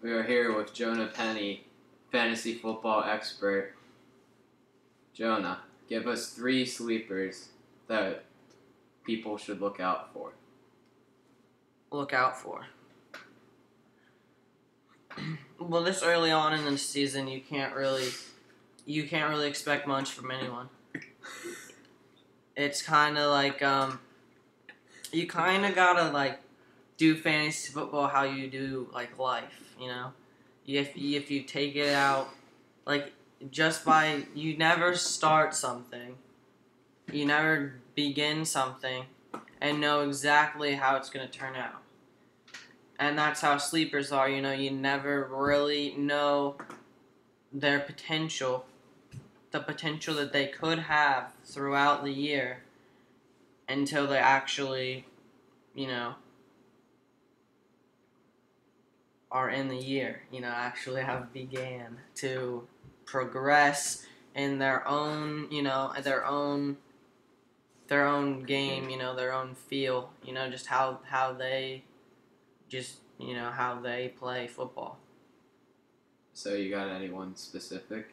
We are here with Jonah Penney, fantasy football expert. Jonah, give us 3 sleepers that people should look out for. Look out for. Well, this early on in the season, you can't really expect much from anyone. It's kind of like you kind of gotta do fantasy football how you do life. If you take it out just by you never start something, you never begin something, and know exactly how it's gonna turn out. And that's how sleepers are, you never really know their potential, the potential that they could have throughout the year until they actually, are in the year, actually have began to progress in their own, their own game, their own feel, just how they how they play football. So you got anyone specific?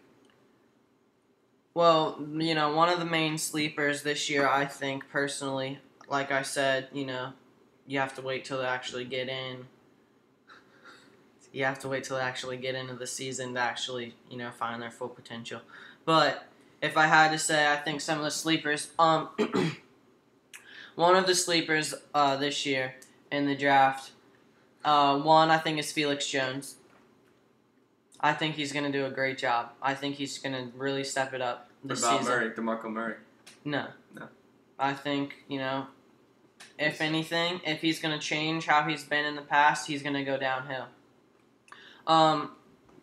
Well, one of the main sleepers this year, I think, personally, like I said, you have to wait till they actually get in. You have to wait till they actually get into the season to actually, find their full potential. But if I had to say, I think some of the sleepers, one of the sleepers this year in the draft, one I think is Felix Jones. I think he's going to do a great job. I think he's going to really step it up this season. What about DeMarco Murray? No. No. I think, if anything, if he's going to change how he's been in the past, he's going to go downhill. And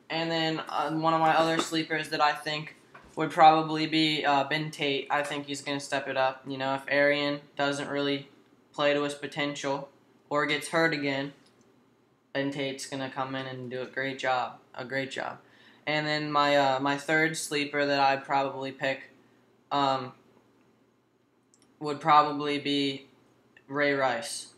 then one of my other sleepers that I think would probably be Ben Tate. I think he's going to step it up. If Arian doesn't really play to his potential or gets hurt again, Ben Tate's going to come in and do a great job. And then my third sleeper that I'd probably pick would probably be Ray Rice.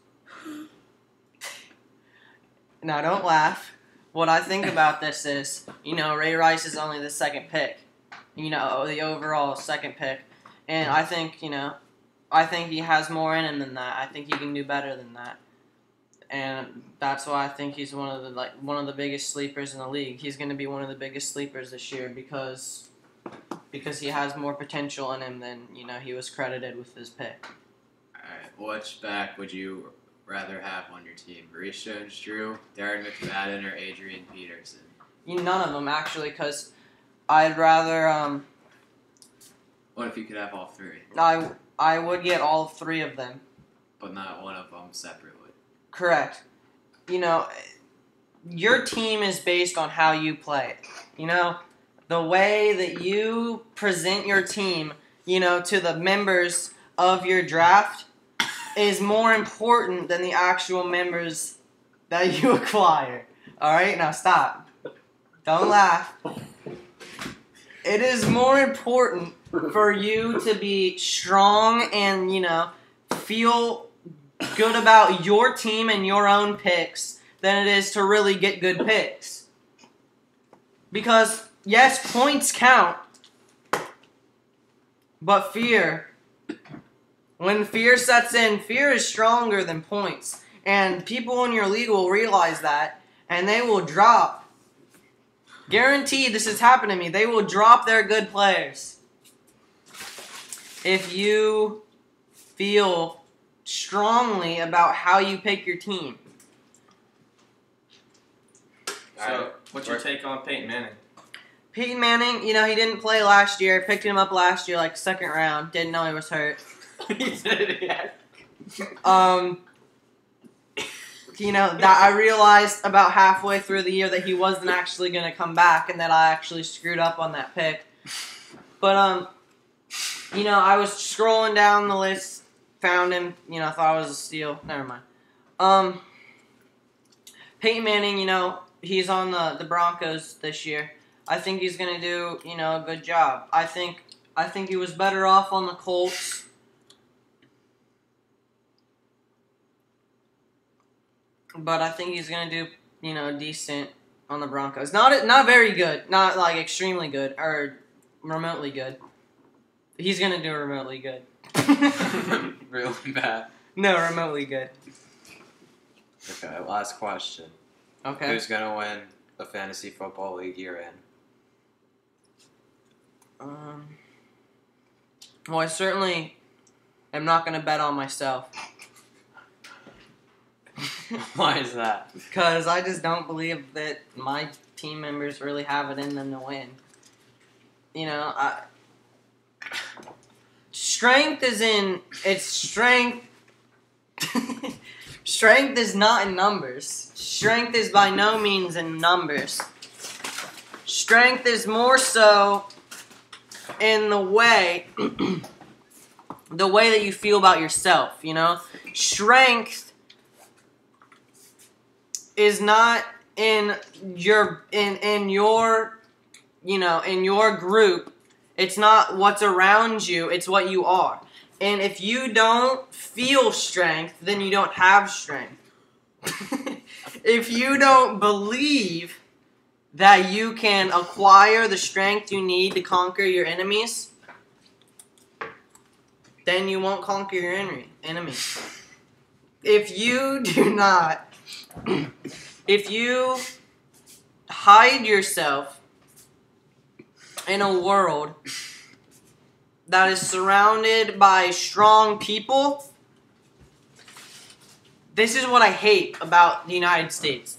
Now, don't laugh. What I think about this is, Ray Rice is only the second pick. The overall second pick. And I think, I think he has more in him than that. I think he can do better than that. And that's why I think he's one of the biggest sleepers in the league. He's going to be one of the biggest sleepers this year because he has more potential in him than, he was credited with his pick. Alright, which back would you rather have on your team? Maurice Jones-Drew, Darren McFadden, or Adrian Peterson? None of them, actually, because I'd rather... What if you could have all 3? I would get all 3 of them. But not one of them separately. Correct. Your team is based on how you play it. The way that you present your team, to the members of your draft is more important than the actual members that you acquire. All right? Now stop. Don't laugh. It is more important for you to be strong and, feel good about your team and your own picks than it is to really get good picks. Because, yes, points count, but fear, when fear sets in, fear is stronger than points. And people in your league will realize that, and they will drop. Guaranteed, this has happened to me. They will drop their good players. If you feel strongly about how you pick your team. So, what's your take on Peyton Manning? Peyton Manning, he didn't play last year. Picked him up last year, second round. Didn't know he was hurt. He said it, yeah. That I realized about halfway through the year that he wasn't actually going to come back and that I actually screwed up on that pick. But, I was scrolling down the list. Found him, thought it was a steal. Never mind. Peyton Manning, he's on the Broncos this year. I think he's gonna do, a good job. I think he was better off on the Colts. But I think he's gonna do, decent on the Broncos. Not very good. Not like extremely good or remotely good. He's gonna do remotely good. Really bad. No, remotely good. Okay, last question. Okay. Who's gonna win the fantasy football league you're in? Well, I certainly am not gonna bet on myself. Why is that? Because I just don't believe that my team members really have it in them to win. You know, strength is in... It's strength... Strength is not in numbers. Strength is by no means in numbers. Strength is more so in the way... the way that you feel about yourself, you know? Strength is not in your group. It's not what's around you, it's what you are. And if you don't feel strength, then you don't have strength. If you don't believe that you can acquire the strength you need to conquer your enemies, then you won't conquer your enemies. If you do not, if you hide yourself in a world that is surrounded by strong people, this is what I hate about the United States.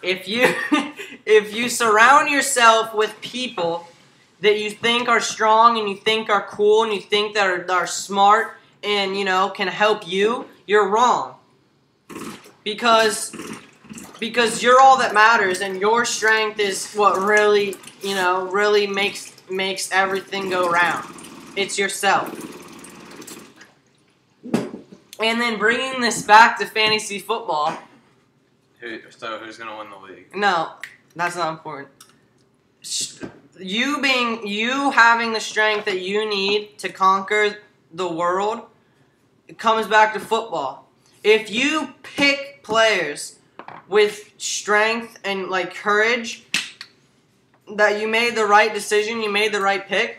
If you surround yourself with people that you think are strong and you think are cool and you think that are smart and, you know, can help you, you're wrong. Because you're all that matters and your strength is what really, you know, really makes everything go round. It's yourself. And then bringing this back to fantasy football. So who's gonna win the league? No, that's not important. You having the strength that you need to conquer the world, it comes back to football. If you pick players with strength and like courage, that you made the right decision, you made the right pick,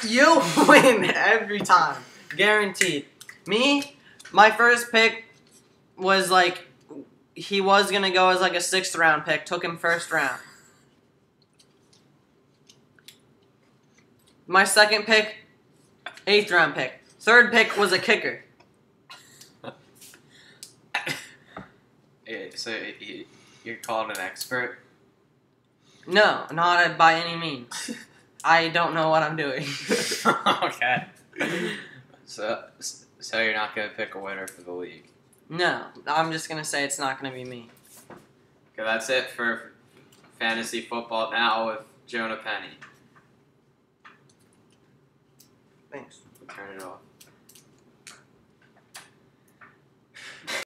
you'll win every time. Guaranteed. Me, my first pick was like, he was going to go as like a 6th round pick. Took him 1st round. My second pick, 8th round pick. Third pick was a kicker. So you're called an expert? No, not by any means. I don't know what I'm doing. Okay. So you're not going to pick a winner for the league? No, I'm just going to say it's not going to be me. Okay, that's it for fantasy football now with Jonah Penney. Thanks. Turn it off.